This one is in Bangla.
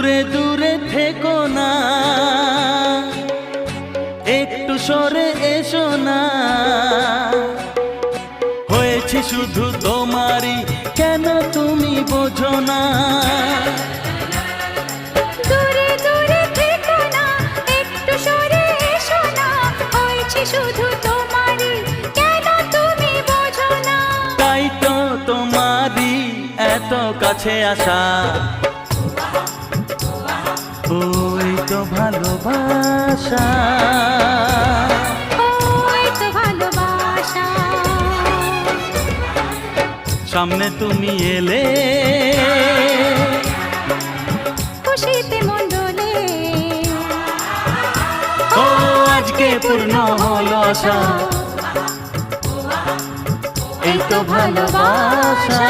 দূরে দূরে থেকো না, একটু সরে এসো না। হয়েছি শুধু তোমারই, কেন তুমি বোঝো না? দূরে দূরে থেকো না, একটু সরে এসো না। হয়েছি শুধু তোমারই, কেন তুমি বোঝো না? তাই তো তোমারই এত কাছে আসা, ওই তো ভালোবাসা, ওই তো ভালোবাসা। সামনে তুমি এলে খুশিতে মন ডোলে, ও আজকে পূর্ণ হলো আশা, এই তো ভালোবাসা।